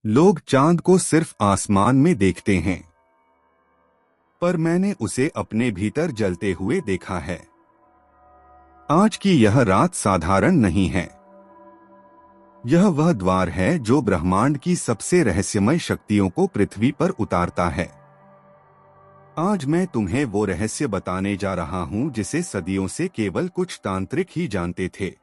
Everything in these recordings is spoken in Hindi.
लोग चांद को सिर्फ आसमान में देखते हैं, पर मैंने उसे अपने भीतर जलते हुए देखा है। आज की यह रात साधारण नहीं है। यह वह द्वार है जो ब्रह्मांड की सबसे रहस्यमय शक्तियों को पृथ्वी पर उतारता है। आज मैं तुम्हें वो रहस्य बताने जा रहा हूं जिसे सदियों से केवल कुछ तांत्रिक ही जानते थे।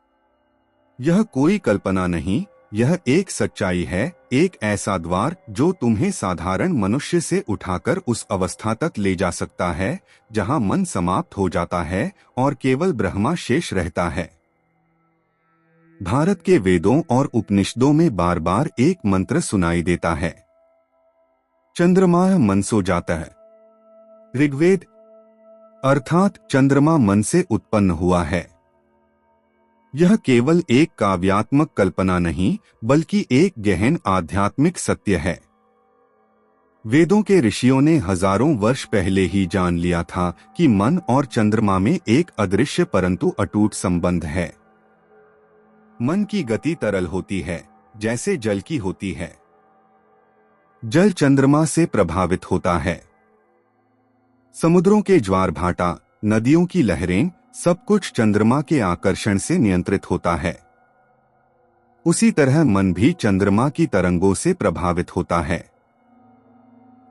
यह कोई कल्पना नहीं, यह एक सच्चाई है, एक ऐसा द्वार जो तुम्हें साधारण मनुष्य से उठाकर उस अवस्था तक ले जा सकता है जहां मन समाप्त हो जाता है और केवल ब्रह्मा शेष रहता है। भारत के वेदों और उपनिषदों में बार बार एक मंत्र सुनाई देता है, चंद्रमा मन सो जाता है। ऋग्वेद, अर्थात चंद्रमा मन से उत्पन्न हुआ है। यह केवल एक काव्यात्मक कल्पना नहीं, बल्कि एक गहन आध्यात्मिक सत्य है। वेदों के ऋषियों ने हजारों वर्ष पहले ही जान लिया था कि मन और चंद्रमा में एक अदृश्य परंतु अटूट संबंध है। मन की गति तरल होती है, जैसे जल की होती है। जल चंद्रमा से प्रभावित होता है। समुद्रों के ज्वार भाटा, नदियों की लहरें, सब कुछ चंद्रमा के आकर्षण से नियंत्रित होता है। उसी तरह मन भी चंद्रमा की तरंगों से प्रभावित होता है।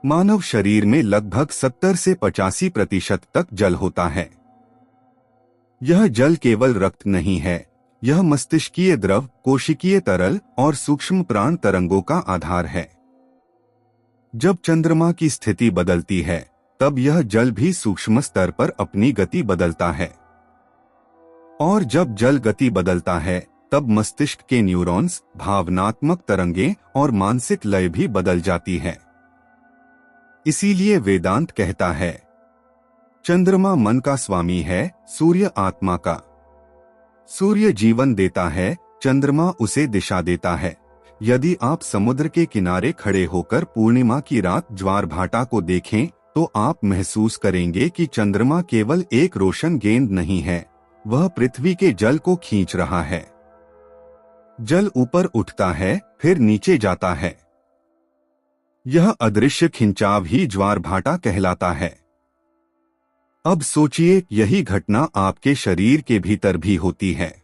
मानव शरीर में लगभग 70 से 85% तक जल होता है। यह जल केवल रक्त नहीं है, यह मस्तिष्कीय द्रव, कोशिकीय तरल और सूक्ष्म प्राण तरंगों का आधार है। जब चंद्रमा की स्थिति बदलती है, तब यह जल भी सूक्ष्म स्तर पर अपनी गति बदलता है। और जब जल गति बदलता है, तब मस्तिष्क के न्यूरॉन्स, भावनात्मक तरंगें और मानसिक लय भी बदल जाती है। इसीलिए वेदांत कहता है, चंद्रमा मन का स्वामी है, सूर्य आत्मा का। सूर्य जीवन देता है, चंद्रमा उसे दिशा देता है। यदि आप समुद्र के किनारे खड़े होकर पूर्णिमा की रात ज्वार भाटा को देखें, तो आप महसूस करेंगे कि चंद्रमा केवल एक रोशन गेंद नहीं है, वह पृथ्वी के जल को खींच रहा है। जल ऊपर उठता है, फिर नीचे जाता है। यह अदृश्य खिंचाव ही ज्वार भाटा कहलाता है। अब सोचिए, यही घटना आपके शरीर के भीतर भी होती है।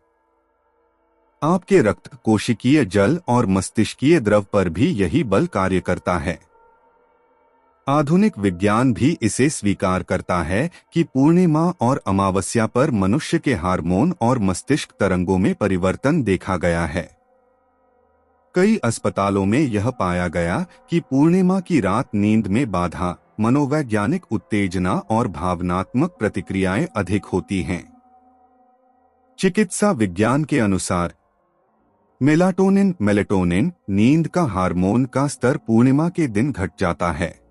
आपके रक्त, कोशिकीय जल और मस्तिष्कीय द्रव पर भी यही बल कार्य करता है। आधुनिक विज्ञान भी इसे स्वीकार करता है कि पूर्णिमा और अमावस्या पर मनुष्य के हार्मोन और मस्तिष्क तरंगों में परिवर्तन देखा गया है। कई अस्पतालों में यह पाया गया कि पूर्णिमा की रात नींद में बाधा, मनोवैज्ञानिक उत्तेजना और भावनात्मक प्रतिक्रियाएं अधिक होती हैं। चिकित्सा विज्ञान के अनुसार मेलाटोनिन, नींद का हार्मोन का स्तर पूर्णिमा के दिन घट जाता है।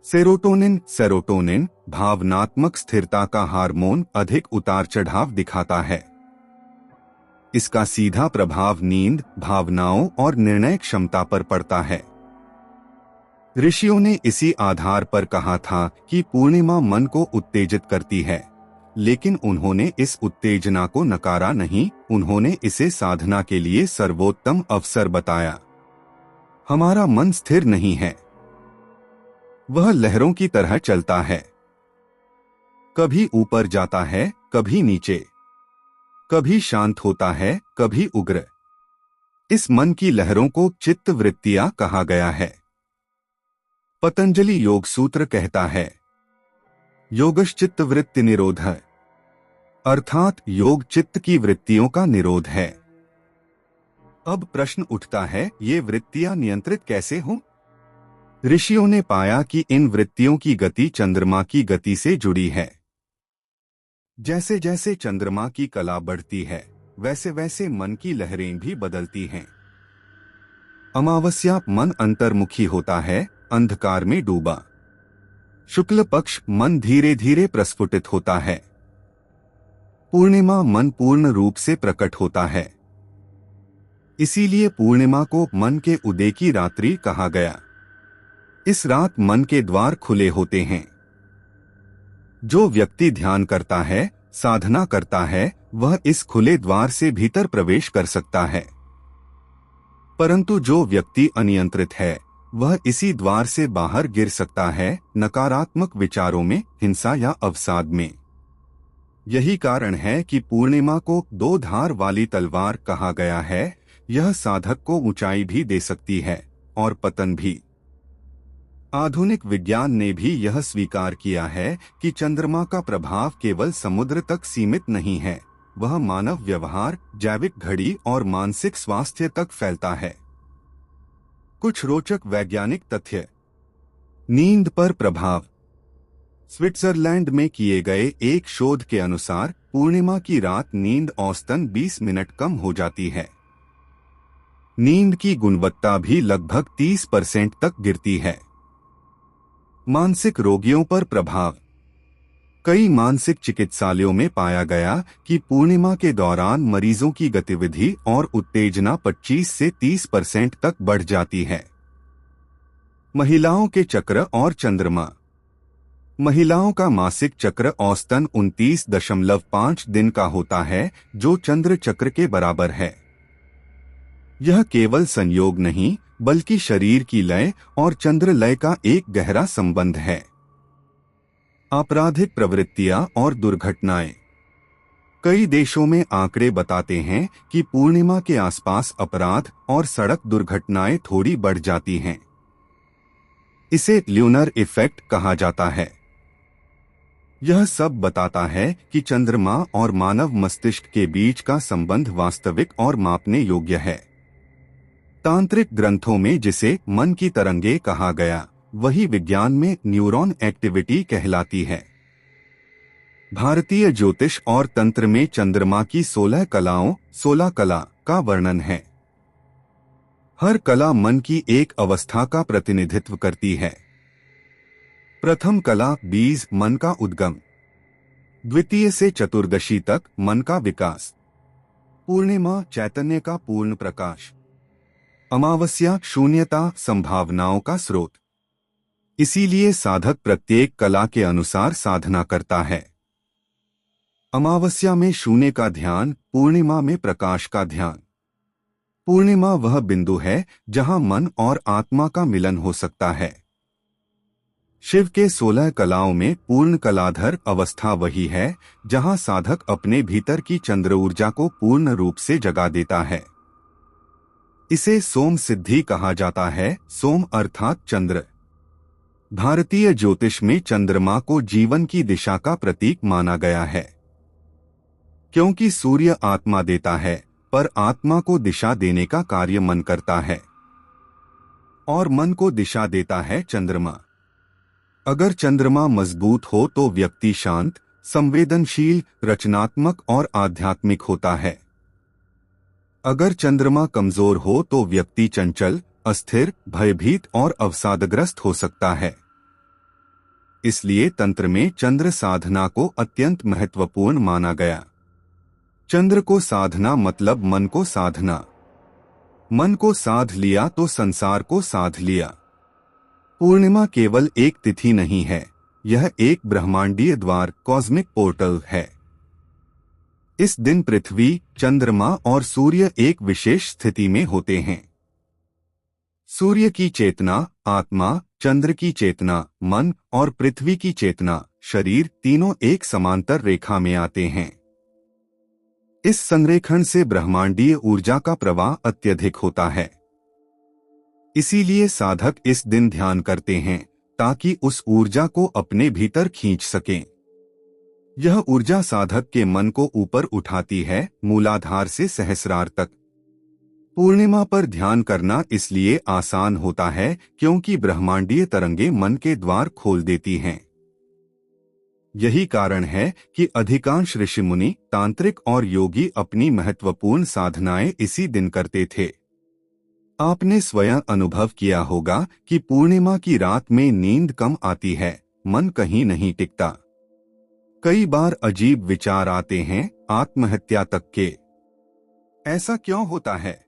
सेरोटोनिन, भावनात्मक स्थिरता का हार्मोन, अधिक उतार चढ़ाव दिखाता है। इसका सीधा प्रभाव नींद, भावनाओं और निर्णय क्षमता पर पड़ता है। ऋषियों ने इसी आधार पर कहा था कि पूर्णिमा मन को उत्तेजित करती है, लेकिन उन्होंने इस उत्तेजना को नकारा नहीं, उन्होंने इसे साधना के लिए सर्वोत्तम अवसर बताया। हमारा मन स्थिर नहीं है, वह लहरों की तरह चलता है। कभी ऊपर जाता है, कभी नीचे, कभी शांत होता है, कभी उग्र। इस मन की लहरों को चित्त वृत्तियां कहा गया है। पतंजलि योग सूत्र कहता है, योगश्चित्त वृत्ति निरोध, अर्थात योग चित्त की वृत्तियों का निरोध है। अब प्रश्न उठता है, ये वृत्तियां नियंत्रित कैसे हों? ऋषियों ने पाया कि इन वृत्तियों की गति चंद्रमा की गति से जुड़ी है। जैसे जैसे चंद्रमा की कला बढ़ती है, वैसे वैसे मन की लहरें भी बदलती हैं। अमावस्या मन अंतर्मुखी होता है, अंधकार में डूबा। शुक्ल पक्ष मन धीरे धीरे प्रस्फुटित होता है। पूर्णिमा मन पूर्ण रूप से प्रकट होता है। इसीलिए पूर्णिमा को मन के उदय की रात्रि कहा गया। इस रात मन के द्वार खुले होते हैं। जो व्यक्ति ध्यान करता है, साधना करता है, वह इस खुले द्वार से भीतर प्रवेश कर सकता है। परंतु जो व्यक्ति अनियंत्रित है वह इसी द्वार से बाहर गिर सकता है, नकारात्मक विचारों में, हिंसा या अवसाद में। यही कारण है कि पूर्णिमा को दो धार वाली तलवार कहा गया है। यह साधक को ऊंचाई भी दे सकती है और पतन भी। आधुनिक विज्ञान ने भी यह स्वीकार किया है कि चंद्रमा का प्रभाव केवल समुद्र तक सीमित नहीं है, वह मानव व्यवहार, जैविक घड़ी और मानसिक स्वास्थ्य तक फैलता है। कुछ रोचक वैज्ञानिक तथ्य। नींद पर प्रभाव। स्विट्जरलैंड में किए गए एक शोध के अनुसार पूर्णिमा की रात नींद औसतन 20 मिनट कम हो जाती है। नींद की गुणवत्ता भी लगभग 30% तक गिरती है। मानसिक रोगियों पर प्रभाव। कई मानसिक चिकित्सालयों में पाया गया कि पूर्णिमा के दौरान मरीजों की गतिविधि और उत्तेजना 25 से 30% तक बढ़ जाती है। महिलाओं के चक्र और चंद्रमा। महिलाओं का मासिक चक्र औसतन 29.5 दिन का होता है, जो चंद्र चक्र के बराबर है। यह केवल संयोग नहीं, बल्कि शरीर की लय और चंद्र लय का एक गहरा संबंध है। आपराधिक प्रवृत्तियां और दुर्घटनाएं। कई देशों में आंकड़े बताते हैं कि पूर्णिमा के आसपास अपराध और सड़क दुर्घटनाएं थोड़ी बढ़ जाती हैं। इसे ल्यूनर इफेक्ट कहा जाता है। यह सब बताता है कि चंद्रमा और मानव मस्तिष्क के बीच का संबंध वास्तविक और मापने योग्य है। तांत्रिक ग्रंथों में जिसे मन की तरंगे कहा गया, वही विज्ञान में न्यूरॉन एक्टिविटी कहलाती है। भारतीय ज्योतिष और तंत्र में चंद्रमा की 16 कला का वर्णन है। हर कला मन की एक अवस्था का प्रतिनिधित्व करती है। प्रथम कला बीज, मन का उद्गम। द्वितीय से चतुर्दशी तक मन का विकास। पूर्णिमा, चैतन्य का पूर्ण प्रकाश। अमावस्या, शून्यता, संभावनाओं का स्रोत। इसीलिए साधक प्रत्येक कला के अनुसार साधना करता है। अमावस्या में शून्य का ध्यान, पूर्णिमा में प्रकाश का ध्यान। पूर्णिमा वह बिंदु है जहां मन और आत्मा का मिलन हो सकता है। शिव के 16 कलाओं में पूर्ण कलाधर अवस्था वही है जहां साधक अपने भीतर की चंद्र ऊर्जा को पूर्ण रूप से जगा देता है। इसे सोम सिद्धि कहा जाता है। सोम अर्थात चंद्र। भारतीय ज्योतिष में चंद्रमा को जीवन की दिशा का प्रतीक माना गया है, क्योंकि सूर्य आत्मा देता है, पर आत्मा को दिशा देने का कार्य मन करता है, और मन को दिशा देता है चंद्रमा। अगर चंद्रमा मजबूत हो तो व्यक्ति शांत, संवेदनशील, रचनात्मक और आध्यात्मिक होता है। अगर चंद्रमा कमजोर हो तो व्यक्ति चंचल, अस्थिर, भयभीत और अवसादग्रस्त हो सकता है। इसलिए तंत्र में चंद्र साधना को अत्यंत महत्वपूर्ण माना गया। चंद्र को साधना मतलब मन को साधना। मन को साध लिया तो संसार को साध लिया। पूर्णिमा केवल एक तिथि नहीं है, यह एक ब्रह्मांडीय द्वार, कॉस्मिक पोर्टल है। इस दिन पृथ्वी, चंद्रमा और सूर्य एक विशेष स्थिति में होते हैं। सूर्य की चेतना आत्मा, चंद्र की चेतना मन और पृथ्वी की चेतना शरीर, तीनों एक समांतर रेखा में आते हैं। इस संरेखण से ब्रह्मांडीय ऊर्जा का प्रवाह अत्यधिक होता है। इसीलिए साधक इस दिन ध्यान करते हैं ताकि उस ऊर्जा को अपने भीतर खींच सकें। यह ऊर्जा साधक के मन को ऊपर उठाती है, मूलाधार से सहस्रार तक। पूर्णिमा पर ध्यान करना इसलिए आसान होता है क्योंकि ब्रह्मांडीय तरंगे मन के द्वार खोल देती हैं। यही कारण है कि अधिकांश ऋषि मुनि, तांत्रिक और योगी अपनी महत्वपूर्ण साधनाएं इसी दिन करते थे। आपने स्वयं अनुभव किया होगा कि पूर्णिमा की रात में नींद कम आती है, मन कहीं नहीं टिकता। कई बार अजीब विचार आते हैं, आत्महत्या तक के। ऐसा क्यों होता है?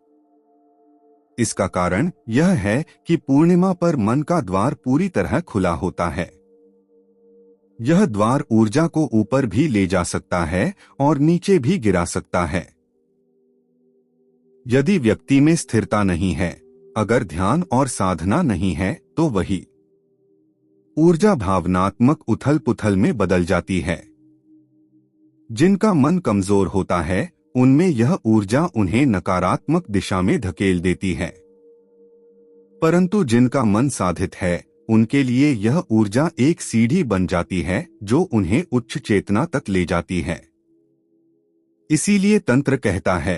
इसका कारण यह है कि पूर्णिमा पर मन का द्वार पूरी तरह खुला होता है। यह द्वार ऊर्जा को ऊपर भी ले जा सकता है और नीचे भी गिरा सकता है। यदि व्यक्ति में स्थिरता नहीं है, अगर ध्यान और साधना नहीं है, तो वही ऊर्जा भावनात्मक उथल पुथल में बदल जाती है। जिनका मन कमजोर होता है, उनमें यह ऊर्जा उन्हें नकारात्मक दिशा में धकेल देती है, परंतु जिनका मन साधित है, उनके लिए यह ऊर्जा एक सीढ़ी बन जाती है जो उन्हें उच्च चेतना तक ले जाती है। इसीलिए तंत्र कहता है,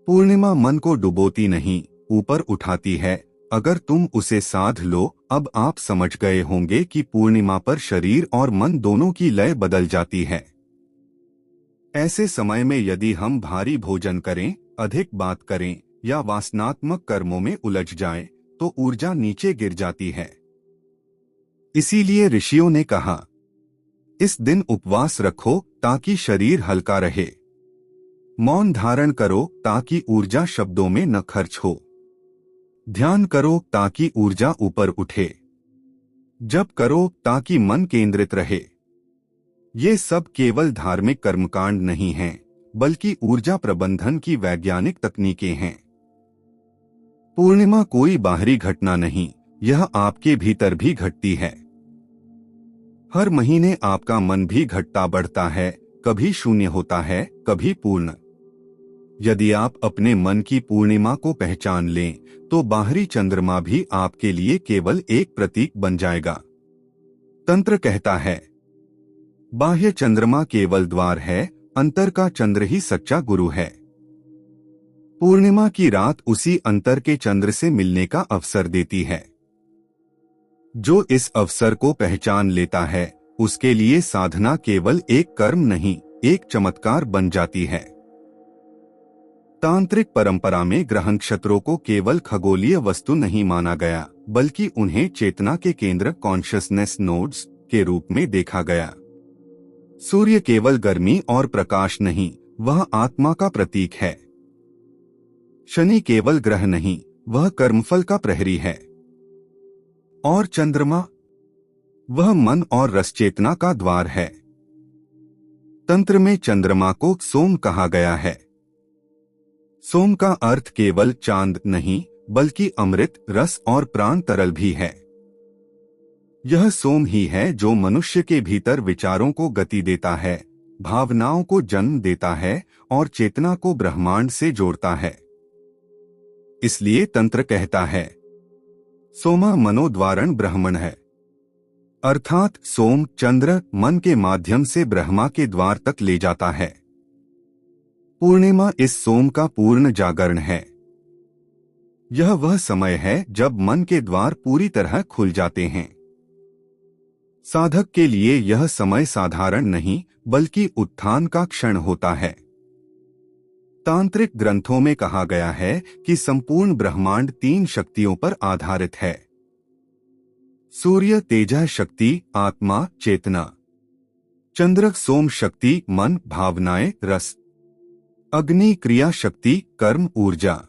पूर्णिमा मन को डुबोती नहीं, ऊपर उठाती है। अगर तुम उसे साध लो, अब आप समझ गए होंगे कि पूर्णिमा पर शरीर और मन दोनों की लय बदल जाती है। ऐसे समय में यदि हम भारी भोजन करें, अधिक बात करें या वासनात्मक कर्मों में उलझ जाएं, तो ऊर्जा नीचे गिर जाती है। इसीलिए ऋषियों ने कहा, इस दिन उपवास रखो ताकि शरीर हल्का रहे। मौन धारण करो ताकि ऊर्जा शब्दों में न खर्च हो। ध्यान करो ताकि ऊर्जा ऊपर उठे। जप करो ताकि मन केंद्रित रहे। ये सब केवल धार्मिक कर्मकांड नहीं हैं, बल्कि ऊर्जा प्रबंधन की वैज्ञानिक तकनीकें हैं। पूर्णिमा कोई बाहरी घटना नहीं, यह आपके भीतर भी घटती है। हर महीने आपका मन भी घटता बढ़ता है, कभी शून्य होता है, कभी पूर्ण। यदि आप अपने मन की पूर्णिमा को पहचान लें, तो बाहरी चंद्रमा भी आपके लिए केवल एक प्रतीक बन जाएगा। तंत्र कहता है, बाह्य चंद्रमा केवल द्वार है, अंतर का चंद्र ही सच्चा गुरु है। पूर्णिमा की रात उसी अंतर के चंद्र से मिलने का अवसर देती है। जो इस अवसर को पहचान लेता है, उसके लिए साधना केवल एक कर्म नहीं, एक चमत्कार बन जाती है। तांत्रिक परंपरा में ग्रह नक्षत्रों को केवल खगोलीय वस्तु नहीं माना गया, बल्कि उन्हें चेतना के केंद्र कॉन्शियसनेस नोड्स के रूप में देखा गया। सूर्य केवल गर्मी और प्रकाश नहीं, वह आत्मा का प्रतीक है। शनि केवल ग्रह नहीं, वह कर्मफल का प्रहरी है। और चंद्रमा, वह मन और रसचेतना का द्वार है। तंत्र में चंद्रमा को सोम कहा गया है। सोम का अर्थ केवल चांद नहीं, बल्कि अमृत, रस और प्राण तरल भी है। यह सोम ही है जो मनुष्य के भीतर विचारों को गति देता है, भावनाओं को जन्म देता है और चेतना को ब्रह्मांड से जोड़ता है। इसलिए तंत्र कहता है, सोमा मनोद्वारण ब्रह्मण है, अर्थात सोम चंद्र मन के माध्यम से ब्रह्मा के द्वार तक ले जाता है। पूर्णिमा इस सोम का पूर्ण जागरण है। यह वह समय है जब मन के द्वार पूरी तरह खुल जाते हैं। साधक के लिए यह समय साधारण नहीं, बल्कि उत्थान का क्षण होता है। तांत्रिक ग्रंथों में कहा गया है कि संपूर्ण ब्रह्मांड 3 शक्तियों पर आधारित है। सूर्य तेजः शक्ति, आत्मा, चेतना। चंद्र सोम शक्ति, मन, भावनाएं, रस। अग्नि क्रिया शक्ति, कर्म, ऊर्जा।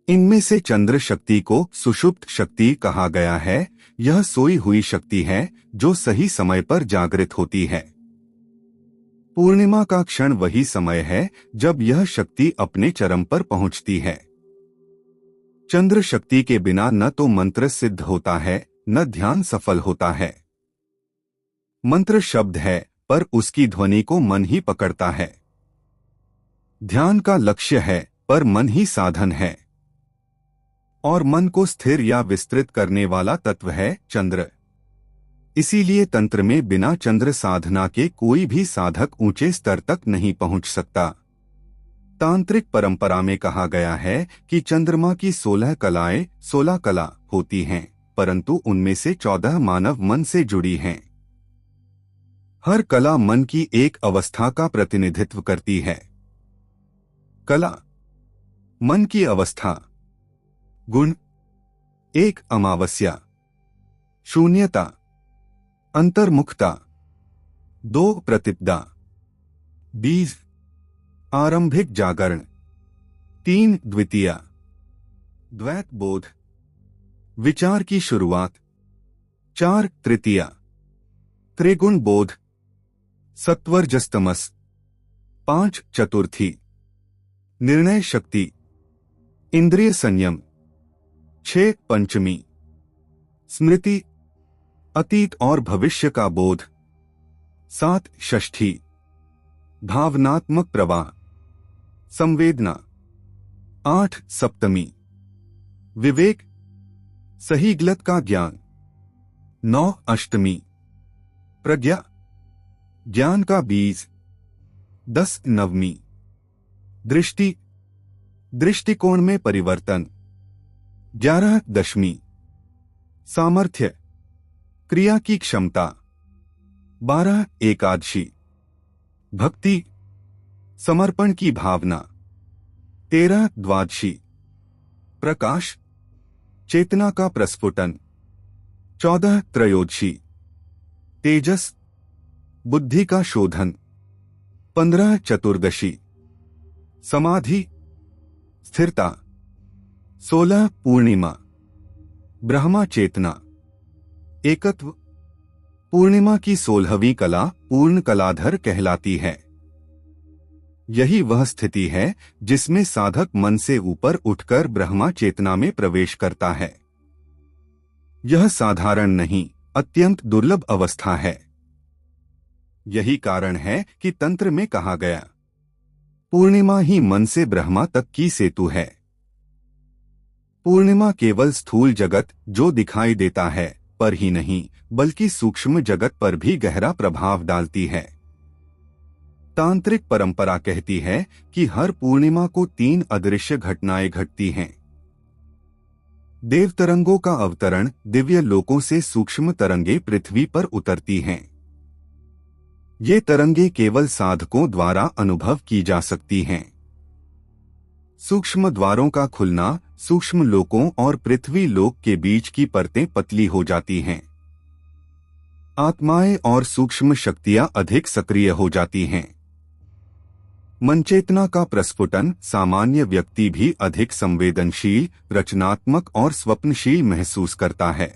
इनमें से चंद्र शक्ति को सुषुप्त शक्ति कहा गया है। यह सोई हुई शक्ति है जो सही समय पर जागृत होती है। पूर्णिमा का क्षण वही समय है जब यह शक्ति अपने चरम पर पहुंचती है। चंद्र शक्ति के बिना न तो मंत्र सिद्ध होता है, न ध्यान सफल होता है। मंत्र शब्द है, पर उसकी ध्वनि को मन ही पकड़ता है। ध्यान का लक्ष्य है, पर मन ही साधन है। और मन को स्थिर या विस्तृत करने वाला तत्व है चंद्र। इसीलिए तंत्र में बिना चंद्र साधना के कोई भी साधक ऊंचे स्तर तक नहीं पहुंच सकता। तांत्रिक परंपरा में कहा गया है कि चंद्रमा की 16 कलाएं 16 कला होती हैं, परंतु उनमें से 14 मानव मन से जुड़ी हैं। हर कला मन की एक अवस्था का प्रतिनिधित्व करती है। कला मन की अवस्था। गुण 1 अमावस्या, शून्यता, अंतर्मुखता। 2 प्रतिपदा, बीज, आरंभिक जागरण। 3 द्वितीया, द्वैत बोध, विचार की शुरुआत। 4 तृतीया, त्रिगुण बोध, सत्वरजस्तमस। 5 चतुर्थी, निर्णय शक्ति, इंद्रिय संयम। 6 पंचमी, स्मृति, अतीत और भविष्य का बोध। 7 षष्ठी, भावनात्मक प्रवाह, संवेदना। 8 सप्तमी, विवेक, सही गलत का ज्ञान। 9 अष्टमी, प्रज्ञा, ज्ञान का बीज। 10 नवमी, दृष्टि, दृष्टिकोण में परिवर्तन। 11 दशमी, सामर्थ्य, क्रिया की क्षमता। 12 एकादशी, भक्ति, समर्पण की भावना। 13 द्वादशी, प्रकाश, चेतना का प्रस्फुटन। 14 त्रयोदशी, तेजस, बुद्धि का शोधन। 15 चतुर्दशी, समाधि, स्थिरता। 16 पूर्णिमा, ब्रह्मा चेतना, एकत्व। पूर्णिमा की 16वीं कला पूर्ण कलाधर कहलाती है। यही वह स्थिति है जिसमें साधक मन से ऊपर उठकर ब्रह्मा चेतना में प्रवेश करता है। यह साधारण नहीं, अत्यंत दुर्लभ अवस्था है। यही कारण है कि तंत्र में कहा गया, पूर्णिमा ही मन से ब्रह्मा तक की सेतु है। पूर्णिमा केवल स्थूल जगत जो दिखाई देता है पर ही नहीं, बल्कि सूक्ष्म जगत पर भी गहरा प्रभाव डालती है। तांत्रिक परंपरा कहती है कि हर पूर्णिमा को 3 अदृश्य घटनाएं घटती हैं। देव तरंगों का अवतरण, दिव्य लोकों से सूक्ष्म तरंगे पृथ्वी पर उतरती हैं। ये तरंगे केवल साधकों द्वारा अनुभव की जा सकती हैं। सूक्ष्म द्वारों का खुलना, सूक्ष्म लोकों और पृथ्वी लोक के बीच की परतें पतली हो जाती हैं। आत्माएं और सूक्ष्म शक्तियां अधिक सक्रिय हो जाती हैं। मनचेतना का प्रस्फुटन, सामान्य व्यक्ति भी अधिक संवेदनशील, रचनात्मक और स्वप्नशील महसूस करता है।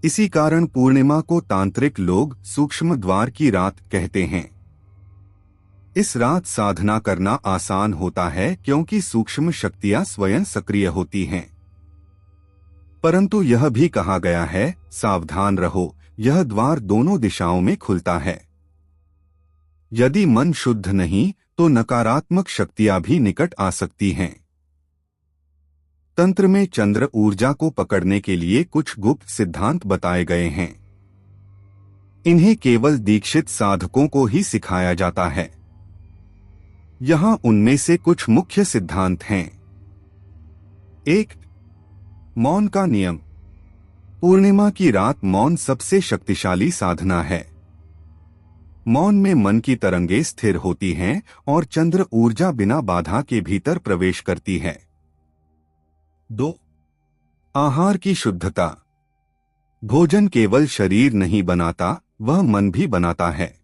इसी कारण पूर्णिमा को तांत्रिक लोग सूक्ष्म द्वार की रात कहते हैं। इस रात साधना करना आसान होता है क्योंकि सूक्ष्म शक्तियां स्वयं सक्रिय होती हैं। परंतु यह भी कहा गया है, सावधान रहो, यह द्वार दोनों दिशाओं में खुलता है। यदि मन शुद्ध नहीं तो नकारात्मक शक्तियां भी निकट आ सकती हैं। तंत्र में चंद्र ऊर्जा को पकड़ने के लिए कुछ गुप्त सिद्धांत बताए गए हैं। इन्हें केवल दीक्षित साधकों को ही सिखाया जाता है। यहाँ उनमें से कुछ मुख्य सिद्धांत हैं। 1. मौन का नियम। पूर्णिमा की रात मौन सबसे शक्तिशाली साधना है। मौन में मन की तरंगें स्थिर होती हैं और चंद्र ऊर्जा बिना बाधा के भीतर प्रवेश करती है। 2. आहार की शुद्धता। भोजन केवल शरीर नहीं बनाता, वह मन भी बनाता है।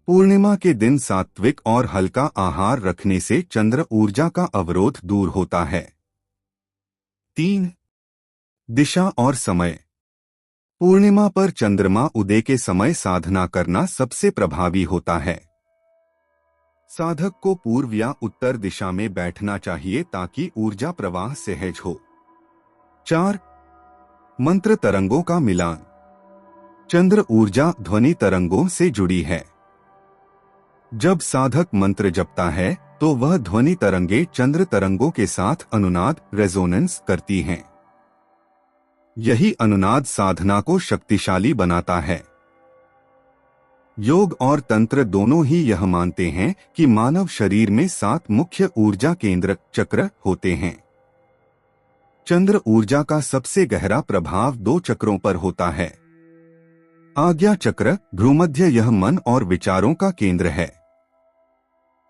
पूर्णिमा के दिन सात्विक और हल्का आहार रखने से चंद्र ऊर्जा का अवरोध दूर होता है। 3. दिशा और समय। पूर्णिमा पर चंद्रमा उदय के समय साधना करना सबसे प्रभावी होता है। साधक को पूर्व या उत्तर दिशा में बैठना चाहिए ताकि ऊर्जा प्रवाह सहज हो। 4. मंत्र तरंगों का मिलान। चंद्र ऊर्जा ध्वनि तरंगों से जुड़ी है। जब साधक मंत्र जपता है तो वह ध्वनि तरंगे चंद्र तरंगों के साथ अनुनाद रेजोनेंस करती हैं। यही अनुनाद साधना को शक्तिशाली बनाता है। योग और तंत्र दोनों ही यह मानते हैं कि मानव शरीर में 7 मुख्य ऊर्जा केंद्र चक्र होते हैं। चंद्र ऊर्जा का सबसे गहरा प्रभाव 2 चक्रों पर होता है। आज्ञा चक्र, भ्रूमध्य, यह मन और विचारों का केंद्र है।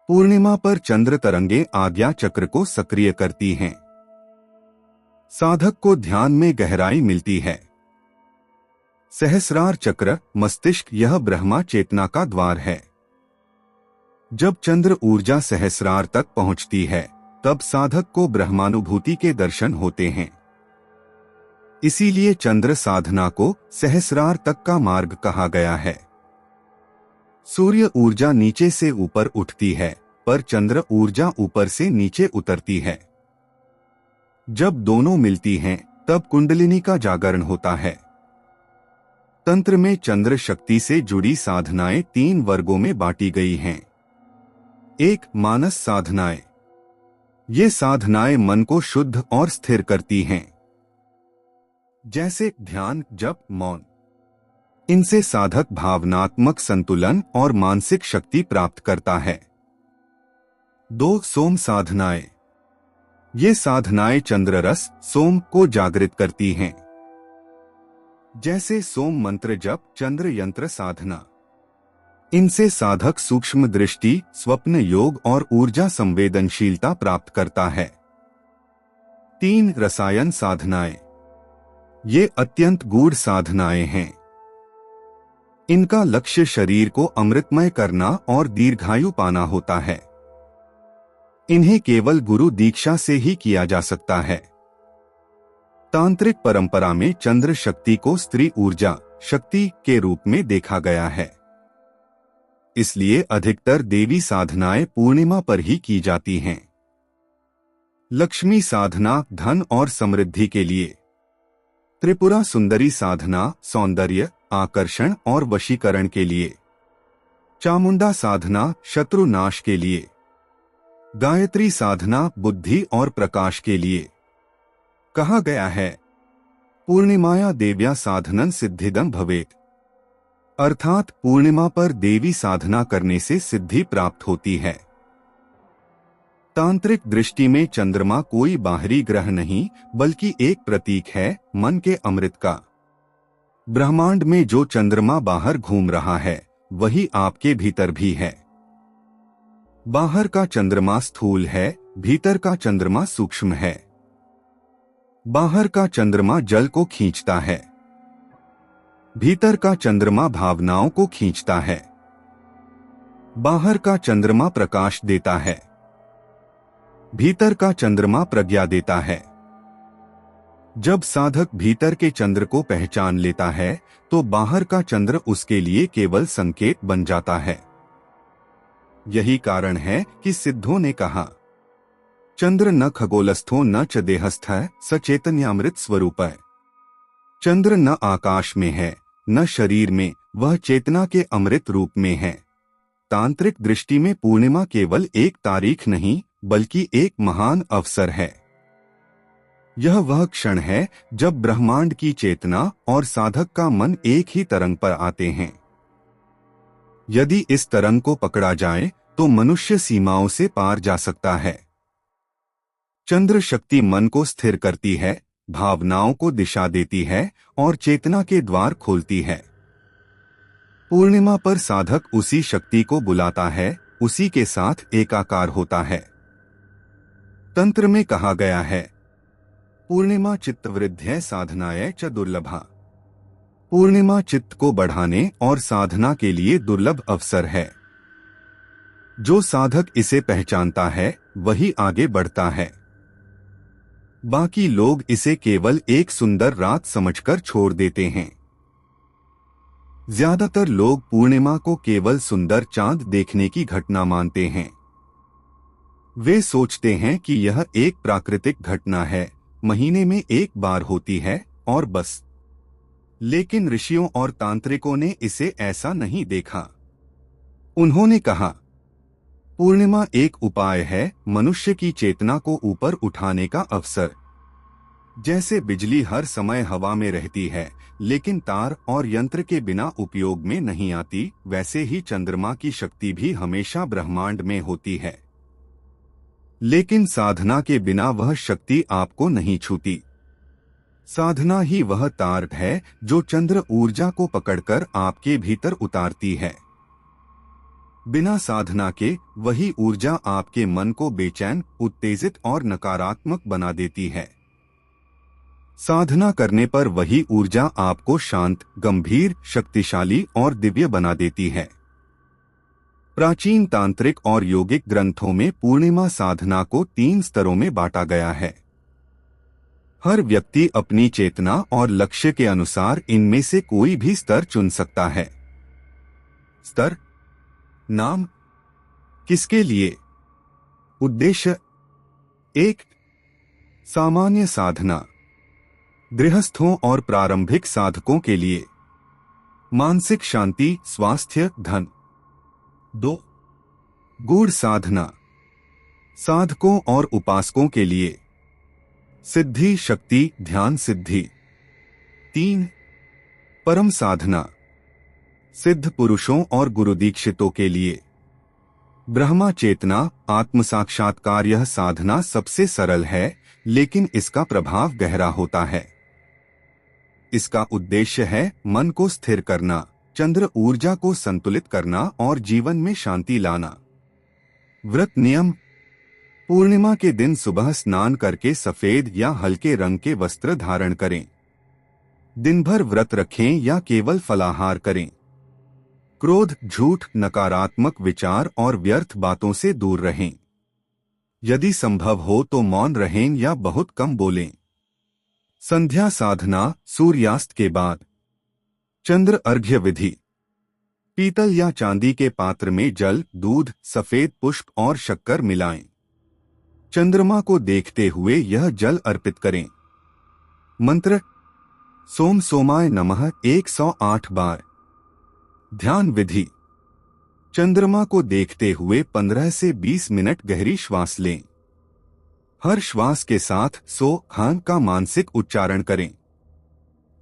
पूर्णिमा पर चंद्र तरंगे आज्ञा चक्र को सक्रिय करती हैं। साधक को ध्यान में गहराई मिलती है। सहस्रार चक्र, मस्तिष्क, यह ब्रह्मा चेतना का द्वार है। जब चंद्र ऊर्जा सहस्रार तक पहुंचती है तब साधक को ब्रह्मानुभूति के दर्शन होते हैं। इसीलिए चंद्र साधना को सहस्रार तक का मार्ग कहा गया है। सूर्य ऊर्जा नीचे से ऊपर उठती है, पर चंद्र ऊर्जा ऊपर से नीचे उतरती है। जब दोनों मिलती हैं, तब कुंडलिनी का जागरण होता है। तंत्र में चंद्र शक्ति से जुड़ी साधनाएं 3 वर्गों में बांटी गई हैं। 1. मानस साधनाएं। ये साधनाएं मन को शुद्ध और स्थिर करती हैं, जैसे ध्यान, जप, मौन। इनसे साधक भावनात्मक संतुलन और मानसिक शक्ति प्राप्त करता है। 2. सोम साधनाएं। ये साधनाएं चंद्ररस, सोम को जागृत करती हैं, जैसे सोम मंत्र जप, चंद्र यंत्र साधना। इनसे साधक सूक्ष्म दृष्टि, स्वप्न योग और ऊर्जा संवेदनशीलता प्राप्त करता है। 3. रसायन साधनाएं। ये अत्यंत गूढ़ साधनाएं हैं। इनका लक्ष्य शरीर को अमृतमय करना और दीर्घायु पाना होता है। इन्हें केवल गुरु दीक्षा से ही किया जा सकता है। तांत्रिक परंपरा में चंद्र शक्ति को स्त्री ऊर्जा शक्ति के रूप में देखा गया है। इसलिए अधिकतर देवी साधनाएं पूर्णिमा पर ही की जाती हैं। लक्ष्मी साधना धन और समृद्धि के लिए। त्रिपुरा सुंदरी साधना सौंदर्य, आकर्षण और वशीकरण के लिए। चामुंडा साधना शत्रु नाश के लिए। गायत्री साधना बुद्धि और प्रकाश के लिए। कहा गया है, पूर्णिमाया देव्या साधनन सिद्धिदं भवेत्, अर्थात पूर्णिमा पर देवी साधना करने से सिद्धि प्राप्त होती है। तांत्रिक दृष्टि में चंद्रमा कोई बाहरी ग्रह नहीं, बल्कि एक प्रतीक है मन के अमृत का। ब्रह्मांड में जो चंद्रमा बाहर घूम रहा है, वही आपके भीतर भी है। बाहर का चंद्रमा स्थूल है, भीतर का चंद्रमा सूक्ष्म है। बाहर का चंद्रमा जल को खींचता है, भीतर का चंद्रमा भावनाओं को खींचता है। बाहर का चंद्रमा प्रकाश देता है, भीतर का चंद्रमा प्रज्ञा देता है। जब साधक भीतर के चंद्र को पहचान लेता है, तो बाहर का चंद्र उसके लिए केवल संकेत बन जाता है। यही कारण है कि सिद्धों ने कहा, चंद्र न खगोलस्थो न च देहस्थः स चैतन्यामृत स्वरूपः। चंद्र न आकाश में है, न शरीर में, वह चेतना के अमृत रूप में है। तांत्रिक दृष्टि में पूर्णिमा केवल एक तारीख नहीं, बल्कि एक महान अवसर है। यह वह क्षण है जब ब्रह्मांड की चेतना और साधक का मन एक ही तरंग पर आते हैं। यदि इस तरंग को पकड़ा जाए, तो मनुष्य सीमाओं से पार जा सकता है। चंद्र शक्ति मन को स्थिर करती है, भावनाओं को दिशा देती है और चेतना के द्वार खोलती है। पूर्णिमा पर साधक उसी शक्ति को बुलाता है, उसी के साथ एकाकार होता है। तंत्र में कहा गया है, पूर्णिमा चित्तवृद्ध्यै साधनाय च दुर्लभा। पूर्णिमा चित्त को बढ़ाने और साधना के लिए दुर्लभ अवसर है। जो साधक इसे पहचानता है, वही आगे बढ़ता है। बाकी लोग इसे केवल एक सुंदर रात समझकर छोड़ देते हैं। ज्यादातर लोग पूर्णिमा को केवल सुंदर चांद देखने की घटना मानते हैं। वे सोचते हैं कि यह एक प्राकृतिक घटना है, महीने में एक बार होती है और बस। लेकिन ऋषियों और तांत्रिकों ने इसे ऐसा नहीं देखा। उन्होंने कहा, पूर्णिमा एक उपाय है मनुष्य की चेतना को ऊपर उठाने का अवसर। जैसे बिजली हर समय हवा में रहती है, लेकिन तार और यंत्र के बिना उपयोग में नहीं आती, वैसे ही चंद्रमा की शक्ति भी हमेशा ब्रह्मांड में होती है। लेकिन साधना के बिना वह शक्ति आपको नहीं छूती। साधना ही वह तार है जो चंद्र ऊर्जा को पकड़कर आपके भीतर उतारती है। बिना साधना के वही ऊर्जा आपके मन को बेचैन, उत्तेजित और नकारात्मक बना देती है। साधना करने पर वही ऊर्जा आपको शांत, गंभीर, शक्तिशाली और दिव्य बना देती है। प्राचीन तांत्रिक और योगिक ग्रंथों में पूर्णिमा साधना को 3 स्तरों में बांटा गया है। हर व्यक्ति अपनी चेतना और लक्ष्य के अनुसार इनमें से कोई भी स्तर चुन सकता है। स्तर, नाम, किसके लिए, उद्देश्य 1. सामान्य साधना, गृहस्थों और प्रारंभिक साधकों के लिए मानसिक शांति, स्वास्थ्य, धन। 2. गूढ़ साधना, साधकों और उपासकों के लिए सिद्धि, शक्ति, ध्यान सिद्धि। 3. परम साधना, सिद्ध पुरुषों और गुरुदीक्षितों के लिए ब्रह्मा चेतना, आत्म साक्षात्कार। यह साधना सबसे सरल है, लेकिन इसका प्रभाव गहरा होता है। इसका उद्देश्य है मन को स्थिर करना, चंद्र ऊर्जा को संतुलित करना और जीवन में शांति लाना। व्रत नियम: पूर्णिमा के दिन सुबह स्नान करके सफेद या हल्के रंग के वस्त्र धारण करें। दिन भर व्रत रखें या केवल फलाहार करें। क्रोध, झूठ, नकारात्मक विचार और व्यर्थ बातों से दूर रहें। यदि संभव हो तो मौन रहें या बहुत कम बोलें। संध्या साधना, सूर्यास्त के बाद चंद्र अर्घ्य विधि: पीतल या चांदी के पात्र में जल, दूध, सफेद पुष्प और शक्कर मिलाएं। चंद्रमा को देखते हुए यह जल अर्पित करें। मंत्र: सोम सोमाय नमः 108 बार। ध्यान विधि: चंद्रमा को देखते हुए 15 से 20 मिनट गहरी श्वास लें। हर श्वास के साथ सो हां का मानसिक उच्चारण करें।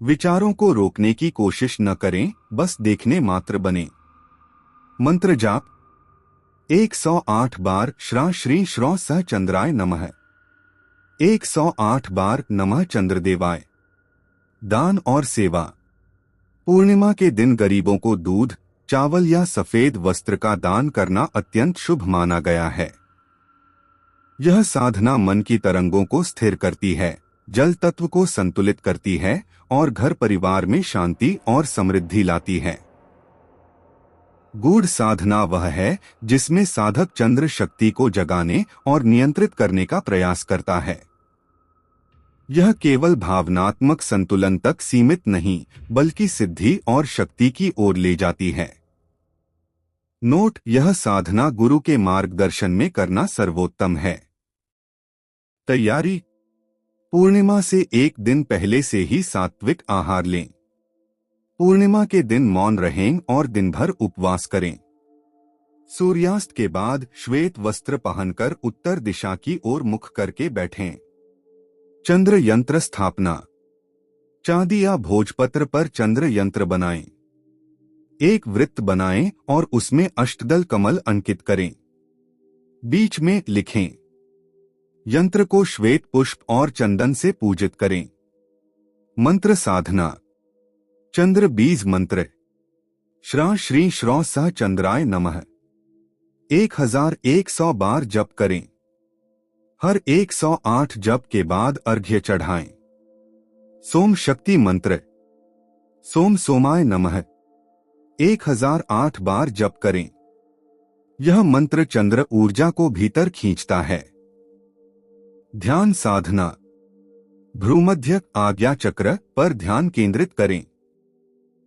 विचारों को रोकने की कोशिश न करें, बस देखने मात्र बने। मंत्र जाप: 108 बार श्रा श्री श्रौ सह चंद्राय नमः। 108 बार नमः चंद्रदेवाय। दान और सेवा: पूर्णिमा के दिन गरीबों को दूध, चावल या सफेद वस्त्र का दान करना अत्यंत शुभ माना गया है। यह साधना मन की तरंगों को स्थिर करती है, जल तत्व को संतुलित करती है और घर परिवार में शांति और समृद्धि लाती है। गूढ़ साधना वह है जिसमें साधक चंद्र शक्ति को जगाने और नियंत्रित करने का प्रयास करता है। यह केवल भावनात्मक संतुलन तक सीमित नहीं, बल्कि सिद्धि और शक्ति की ओर ले जाती है। नोट: यह साधना गुरु के मार्गदर्शन में करना सर्वोत्तम है। तैयारी: पूर्णिमा से एक दिन पहले से ही सात्विक आहार लें। पूर्णिमा के दिन मौन रहें और दिन भर उपवास करें। सूर्यास्त के बाद श्वेत वस्त्र पहनकर उत्तर दिशा की ओर मुख करके बैठें। चंद्र यंत्र स्थापना: चांदी या भोजपत्र पर चंद्र यंत्र बनाएं। एक वृत्त बनाएं और उसमें अष्टदल कमल अंकित करें। बीच में लिखें। यंत्र को श्वेत पुष्प और चंदन से पूजित करें। मंत्र साधना: चंद्र बीज मंत्र: श्रा श्री श्रौ सह चंद्राय नमः 1100 बार जप करें। हर 108 जप के अर्घ्य अर्घ्य चढ़ाएं। सोम शक्ति मंत्र: सोम सोमाय नमः 1008 बार जप करें। यह मंत्र चंद्र ऊर्जा को भीतर खींचता है। ध्यान साधना: भ्रूमध्य आज्ञा चक्र पर ध्यान केंद्रित करें।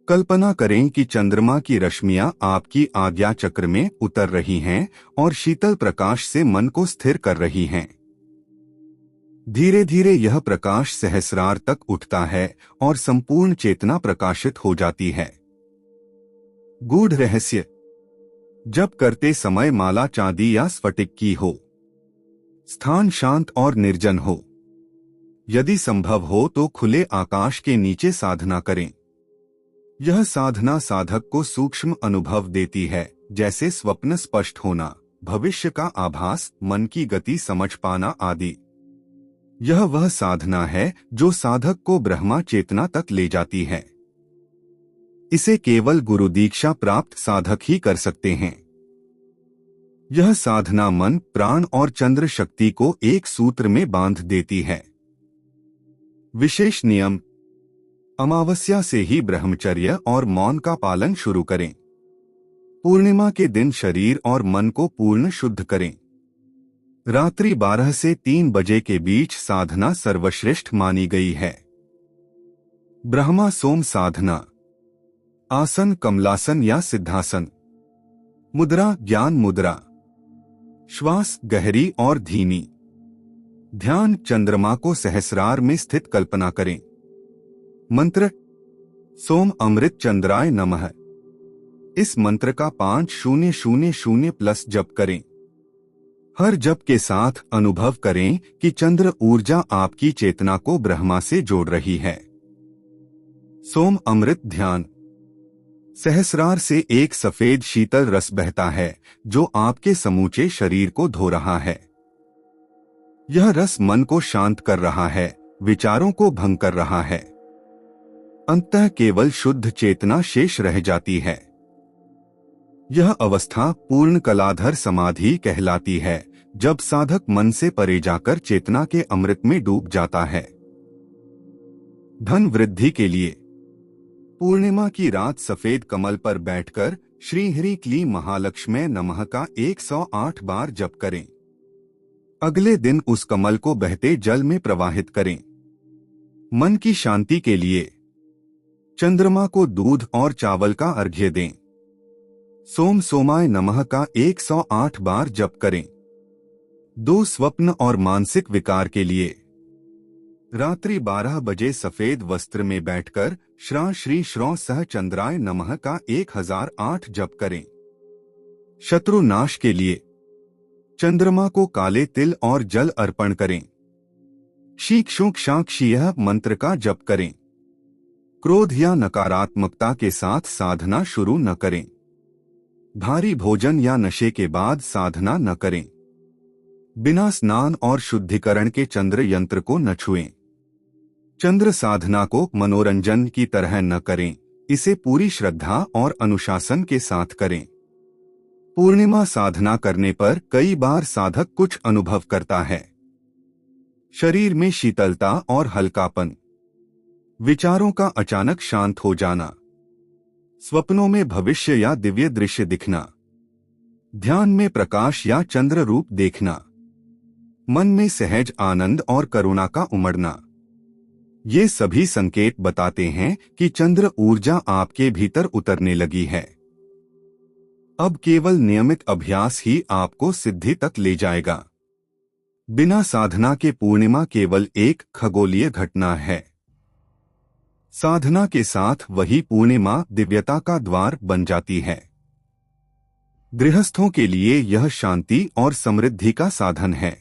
कल्पना करें कि चंद्रमा की रश्मियां आपकी आज्ञा चक्र में उतर रही हैं और शीतल प्रकाश से मन को स्थिर कर रही हैं। धीरे धीरे यह प्रकाश सहस्रार तक उठता है और संपूर्ण चेतना प्रकाशित हो जाती है। गूढ़ रहस्य: जप करते समय माला चांदी या स्फटिक की हो। स्थान शांत और निर्जन हो। यदि संभव हो तो खुले आकाश के नीचे साधना करें। यह साधना साधक को सूक्ष्म अनुभव देती है, जैसे स्वप्न स्पष्ट होना, भविष्य का आभास, मन की गति समझ पाना आदि। यह वह साधना है जो साधक को ब्रह्मा चेतना तक ले जाती है। इसे केवल गुरु दीक्षा प्राप्त साधक ही कर सकते हैं। यह साधना मन, प्राण और चंद्र शक्ति को एक सूत्र में बांध देती है। विशेष नियम: अमावस्या से ही ब्रह्मचर्य और मौन का पालन शुरू करें। पूर्णिमा के दिन शरीर और मन को पूर्ण शुद्ध करें। रात्रि 12 से 3 बजे के बीच साधना सर्वश्रेष्ठ मानी गई है। ब्रह्मा सोम साधना: आसन कमलासन या सिद्धासन। मुद्रा ज्ञान मुद्रा। श्वास गहरी और धीमी। ध्यान चंद्रमा को सहस्रार में स्थित कल्पना करें। मंत्र सोम अमृत चंद्राय नमः। इस मंत्र का 5000+ जप करें। हर जप के साथ अनुभव करें कि चंद्र ऊर्जा आपकी चेतना को ब्रह्मा से जोड़ रही है। सोम अमृत ध्यान। सहस्रार से एक सफेद शीतल रस बहता है जो आपके समूचे शरीर को धो रहा है। यह रस मन को शांत कर रहा है, विचारों को भंग कर रहा है। अंततः केवल शुद्ध चेतना शेष रह जाती है। यह अवस्था पूर्ण कलाधर समाधि कहलाती है, जब साधक मन से परे जाकर चेतना के अमृत में डूब जाता है। धन वृद्धि के लिए पूर्णिमा की रात सफेद कमल पर बैठकर श्री हरि क्लीं महालक्ष्मी नमः का 108 बार जप करें। अगले दिन उस कमल को बहते जल में प्रवाहित करें। मन की शांति के लिए चंद्रमा को दूध और चावल का अर्घ्य दें। सोम सोमाय नमः का 108 बार जप करें। 2 स्वप्न और मानसिक विकार के लिए रात्रि 12 बजे सफेद वस्त्र में बैठकर श्रा श्री श्रौ सह चंद्राय नमः का 1008 जप करें। शत्रु नाश के लिए चंद्रमा को काले तिल और जल अर्पण करें। शीक शुक शाक्षीय मंत्र का जप करें। क्रोध या नकारात्मकता के साथ साधना शुरू न करें। भारी भोजन या नशे के बाद साधना न करें। बिना स्नान और शुद्धिकरण के चंद्र यंत्र को न छुएं। चंद्र साधना को मनोरंजन की तरह न करें, इसे पूरी श्रद्धा और अनुशासन के साथ करें। पूर्णिमा साधना करने पर कई बार साधक कुछ अनुभव करता है। शरीर में शीतलता और हल्कापन, विचारों का अचानक शांत हो जाना, स्वप्नों में भविष्य या दिव्य दृश्य दिखना, ध्यान में प्रकाश या चंद्र रूप देखना, मन में सहज आनंद और करुणा का उमड़ना। ये सभी संकेत बताते हैं कि चंद्र ऊर्जा आपके भीतर उतरने लगी है। अब केवल नियमित अभ्यास ही आपको सिद्धि तक ले जाएगा। बिना साधना के पूर्णिमा केवल एक खगोलीय घटना है। साधना के साथ वही पूर्णिमा दिव्यता का द्वार बन जाती है। गृहस्थों के लिए यह शांति और समृद्धि का साधन है।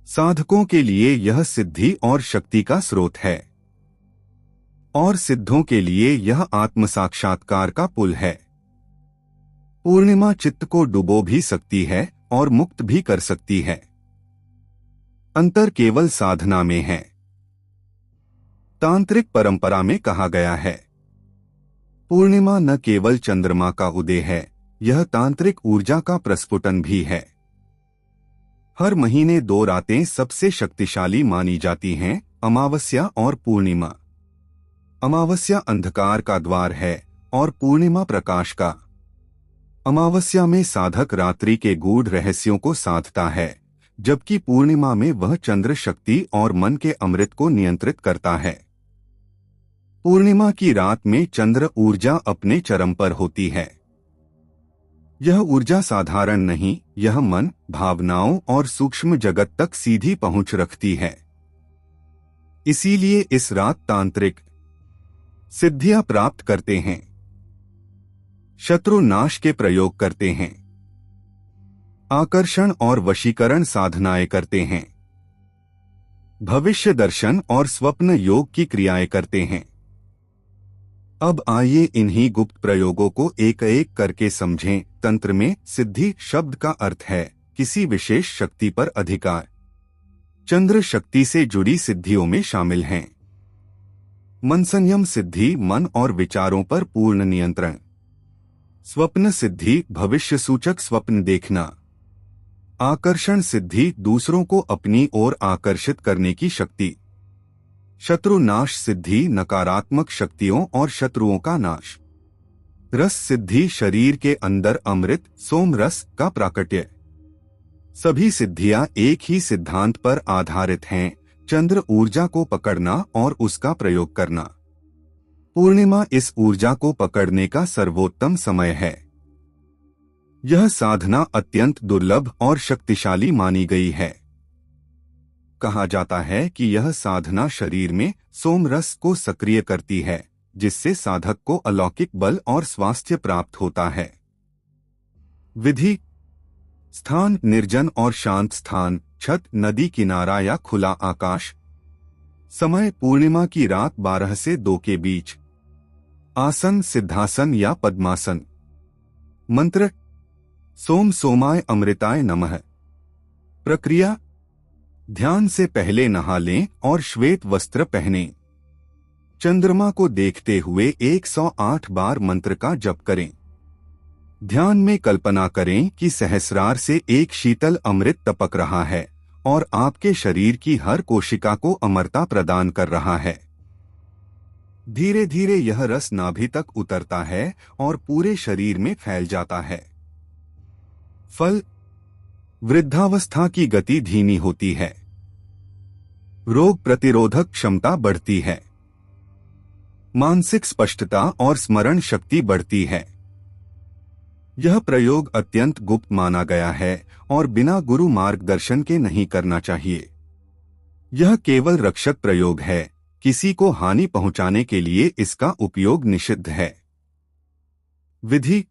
साधकों के लिए यह सिद्धि और शक्ति का स्रोत है, और सिद्धों के लिए यह आत्म साक्षात्कार का पुल है। पूर्णिमा चित्त को डुबो भी सकती है और मुक्त भी कर सकती है। अंतर केवल साधना में है। तांत्रिक परंपरा में कहा गया है, पूर्णिमा न केवल चंद्रमा का उदय है, यह तांत्रिक ऊर्जा का प्रस्फुटन भी है। हर महीने 2 रातें सबसे शक्तिशाली मानी जाती हैं, अमावस्या और पूर्णिमा। अमावस्या अंधकार का द्वार है और पूर्णिमा प्रकाश का। अमावस्या में साधक रात्रि के गूढ़ रहस्यों को साधता है, जबकि पूर्णिमा में वह चंद्र शक्ति और मन के अमृत को नियंत्रित करता है। पूर्णिमा की रात में चंद्र ऊर्जा अपने चरम पर होती है। यह ऊर्जा साधारण नहीं, यह मन, भावनाओं और सूक्ष्म जगत तक सीधी पहुंच रखती है। इसीलिए इस रात तांत्रिक सिद्धियां प्राप्त करते हैं, शत्रु नाश के प्रयोग करते हैं, आकर्षण और वशीकरण साधनाएं करते हैं, भविष्य दर्शन और स्वप्न योग की क्रियाएं करते हैं। अब आइए इन्हीं गुप्त प्रयोगों को एक एक करके समझें। तंत्र में सिद्धि शब्द का अर्थ है किसी विशेष शक्ति पर अधिकार। चंद्र शक्ति से जुड़ी सिद्धियों में शामिल हैं मन संयम सिद्धि, मन और विचारों पर पूर्ण नियंत्रण। स्वप्न सिद्धि, भविष्य सूचक स्वप्न देखना। आकर्षण सिद्धि, दूसरों को अपनी ओर आकर्षित करने की शक्ति। शत्रु नाश सिद्धि, नकारात्मक शक्तियों और शत्रुओं का नाश। रस सिद्धि, शरीर के अंदर अमृत सोम रस का प्राकट्य। सभी सिद्धियां एक ही सिद्धांत पर आधारित हैं, चंद्र ऊर्जा को पकड़ना और उसका प्रयोग करना। पूर्णिमा इस ऊर्जा को पकड़ने का सर्वोत्तम समय है। यह साधना अत्यंत दुर्लभ और शक्तिशाली मानी गई है। कहा जाता है कि यह साधना शरीर में सोमरस को सक्रिय करती है, जिससे साधक को अलौकिक बल और स्वास्थ्य प्राप्त होता है। विधि: स्थान निर्जन और शांत स्थान, छत, नदी किनारा या खुला आकाश। समय पूर्णिमा की रात 12 से 2 के बीच। आसन सिद्धासन या पद्मासन। मंत्र: सोम सोमाय अमृताय नमः। प्रक्रिया: ध्यान से पहले नहा लें और श्वेत वस्त्र पहनें। चंद्रमा को देखते हुए 108 बार मंत्र का जप करें। ध्यान में कल्पना करें कि सहस्रार से एक शीतल अमृत टपक रहा है और आपके शरीर की हर कोशिका को अमरता प्रदान कर रहा है। धीरे धीरे यह रस नाभि तक उतरता है और पूरे शरीर में फैल जाता है। फल: वृद्धावस्था की गति धीमी होती है। रोग प्रतिरोधक क्षमता बढ़ती है। मानसिक स्पष्टता और स्मरण शक्ति बढ़ती है। यह प्रयोग अत्यंत गुप्त माना गया है और बिना गुरु मार्गदर्शन के नहीं करना चाहिए। यह केवल रक्षक प्रयोग है, किसी को हानि पहुंचाने के लिए इसका उपयोग निषिद्ध है। विधि: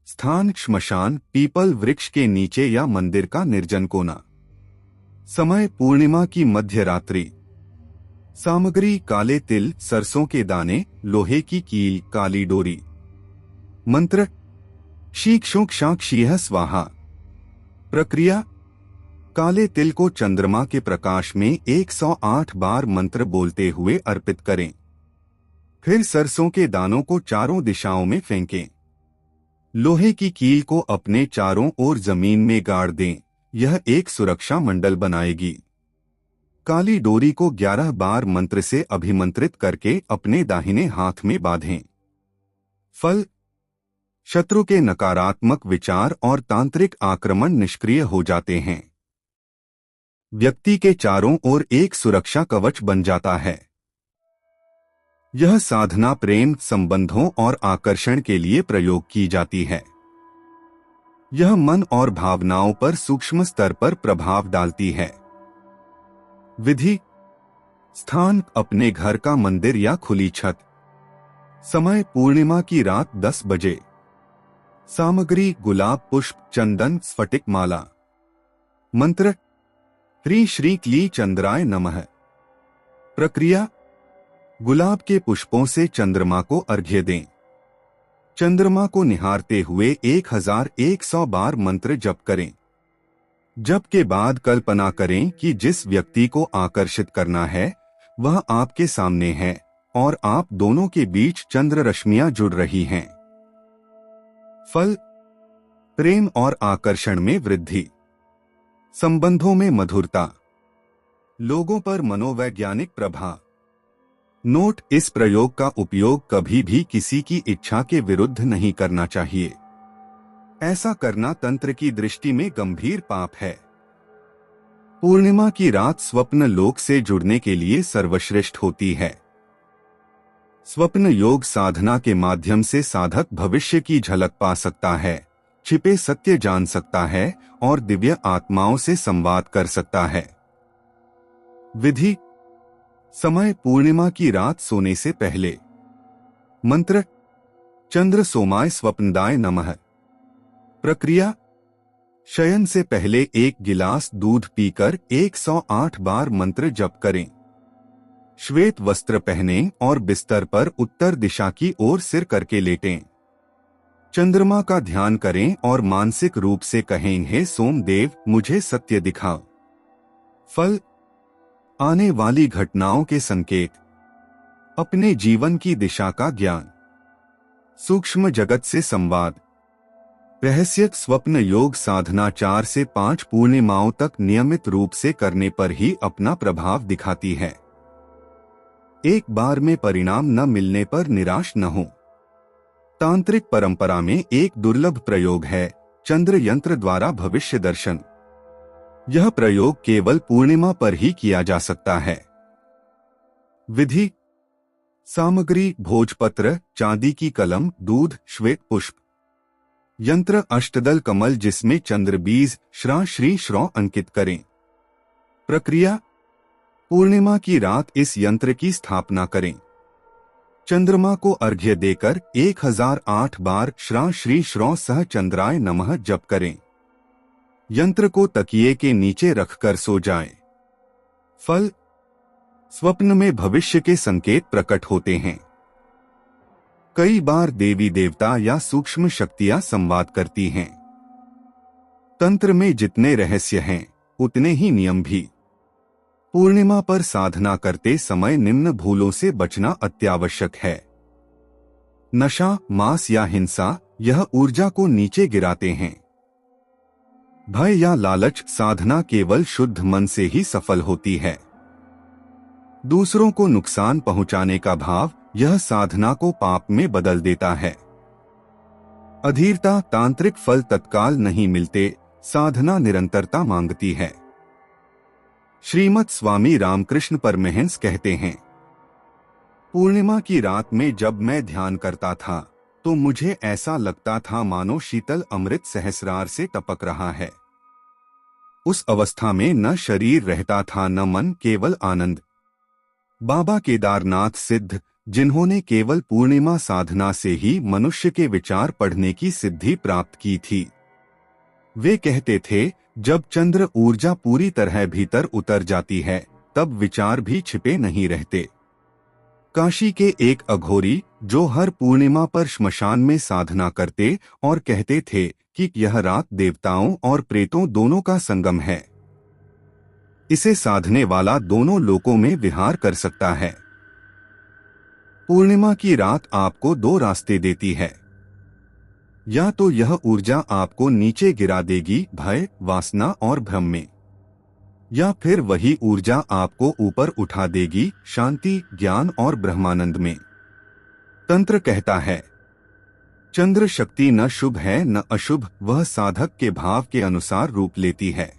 स्थान श्मशान, पीपल वृक्ष के नीचे या मंदिर का निर्जन कोना। समय पूर्णिमा की मध्य रात्रि। सामग्री: काले तिल, सरसों के दाने, लोहे की कील, काली डोरी। मंत्र: शीक्षोक शाक्षीह स्वाहा। प्रक्रिया: काले तिल को चंद्रमा के प्रकाश में 108 बार मंत्र बोलते हुए अर्पित करें। फिर सरसों के दानों को चारों दिशाओं में फेंकें। लोहे की कील को अपने चारों ओर जमीन में गाड़ दें, यह एक सुरक्षा मंडल बनाएगी। काली डोरी को 11 बार मंत्र से अभिमंत्रित करके अपने दाहिने हाथ में बांधें। फल: शत्रु के नकारात्मक विचार और तांत्रिक आक्रमण निष्क्रिय हो जाते हैं। व्यक्ति के चारों ओर एक सुरक्षा कवच बन जाता है। यह साधना प्रेम, संबंधों और आकर्षण के लिए प्रयोग की जाती है। यह मन और भावनाओं पर सूक्ष्म स्तर पर प्रभाव डालती है। विधि: स्थान अपने घर का मंदिर या खुली छत। समय पूर्णिमा की रात 10 बजे। सामग्री: गुलाब पुष्प, चंदन, स्फटिक माला। मंत्र: ह्री श्री क्ली चंद्राय नमः। प्रक्रिया: गुलाब के पुष्पों से चंद्रमा को अर्घ्य दें। चंद्रमा को निहारते हुए 1100 बार मंत्र जप करें। जप के बाद कल्पना करें कि जिस व्यक्ति को आकर्षित करना है वह आपके सामने है और आप दोनों के बीच चंद्र रश्मियां जुड़ रही हैं। फल: प्रेम और आकर्षण में वृद्धि। संबंधों में मधुरता। लोगों पर मनोवैज्ञानिक प्रभाव। नोट: इस प्रयोग का उपयोग कभी भी किसी की इच्छा के विरुद्ध नहीं करना चाहिए। ऐसा करना तंत्र की दृष्टि में गंभीर पाप है। पूर्णिमा की रात स्वप्न लोक से जुड़ने के लिए सर्वश्रेष्ठ होती है। स्वप्न योग साधना के माध्यम से साधक भविष्य की झलक पा सकता है, छिपे सत्य जान सकता है और दिव्य आत्माओं से संवाद कर सकता है। विधि: समय पूर्णिमा की रात सोने से पहले। मंत्र: चंद्र सोमाय स्वप्नदाय नमः। प्रक्रिया: शयन से पहले 1 गिलास दूध पीकर 108 बार मंत्र जप करें। श्वेत वस्त्र पहनें और बिस्तर पर उत्तर दिशा की ओर सिर करके लेटें। चंद्रमा का ध्यान करें और मानसिक रूप से कहें, हे सोमदेव, मुझे सत्य दिखाओ। फल: आने वाली घटनाओं के संकेत। अपने जीवन की दिशा का ज्ञान। सूक्ष्म जगत से संवाद। रहस्य: स्वप्न योग साधना 4 से 5 पूर्णिमाओं तक नियमित रूप से करने पर ही अपना प्रभाव दिखाती है। एक बार में परिणाम न मिलने पर निराश न हो। तांत्रिक परंपरा में एक दुर्लभ प्रयोग है चंद्र यंत्र द्वारा भविष्य दर्शन। यह प्रयोग केवल पूर्णिमा पर ही किया जा सकता है। विधि: सामग्री: भोजपत्र, चांदी की कलम, दूध, श्वेत पुष्प। यंत्र अष्टदल कमल जिसमें चंद्र बीज श्रा श्री श्रौ अंकित करें। प्रक्रिया: पूर्णिमा की रात इस यंत्र की स्थापना करें। चंद्रमा को अर्घ्य देकर 1008 बार श्रा श्री श्रौ सह चंद्राय नमः जप करें। यंत्र को तकिए के नीचे रखकर सो जाएं। फल: स्वप्न में भविष्य के संकेत प्रकट होते हैं। कई बार देवी देवता या सूक्ष्म शक्तियां संवाद करती हैं। तंत्र में जितने रहस्य हैं उतने ही नियम भी। पूर्णिमा पर साधना करते समय निम्न भूलों से बचना अत्यावश्यक है। नशा, मांस या हिंसा यह ऊर्जा को नीचे गिराते हैं। भय या लालच साधना केवल शुद्ध मन से ही सफल होती है। दूसरों को नुकसान पहुंचाने का भाव यह साधना को पाप में बदल देता है। अधीरता, तांत्रिक फल तत्काल नहीं मिलते, साधना निरंतरता मांगती है। श्रीमद् स्वामी रामकृष्ण परमहंस कहते हैं, पूर्णिमा की रात में जब मैं ध्यान करता था तो मुझे ऐसा लगता था मानो शीतल अमृत सहस्रार से टपक रहा है। उस अवस्था में न शरीर रहता था न मन, केवल आनंद। बाबा केदारनाथ सिद्ध, जिन्होंने केवल पूर्णिमा साधना से ही मनुष्य के विचार पढ़ने की सिद्धि प्राप्त की थी, वे कहते थे, जब चंद्र ऊर्जा पूरी तरह भीतर उतर जाती है तब विचार भी छिपे नहीं रहते। काशी के एक अघोरी जो हर पूर्णिमा पर श्मशान में साधना करते और कहते थे कि यह रात देवताओं और प्रेतों दोनों का संगम है, इसे साधने वाला दोनों लोकों में विहार कर सकता है। पूर्णिमा की रात आपको दो रास्ते देती है। या तो यह ऊर्जा आपको नीचे गिरा देगी भय, वासना और भ्रम में, या फिर वही ऊर्जा आपको ऊपर उठा देगी शांति, ज्ञान और ब्रह्मानंद में। तंत्र कहता है, चंद्र शक्ति न शुभ है न अशुभ, वह साधक के भाव के अनुसार रूप लेती है।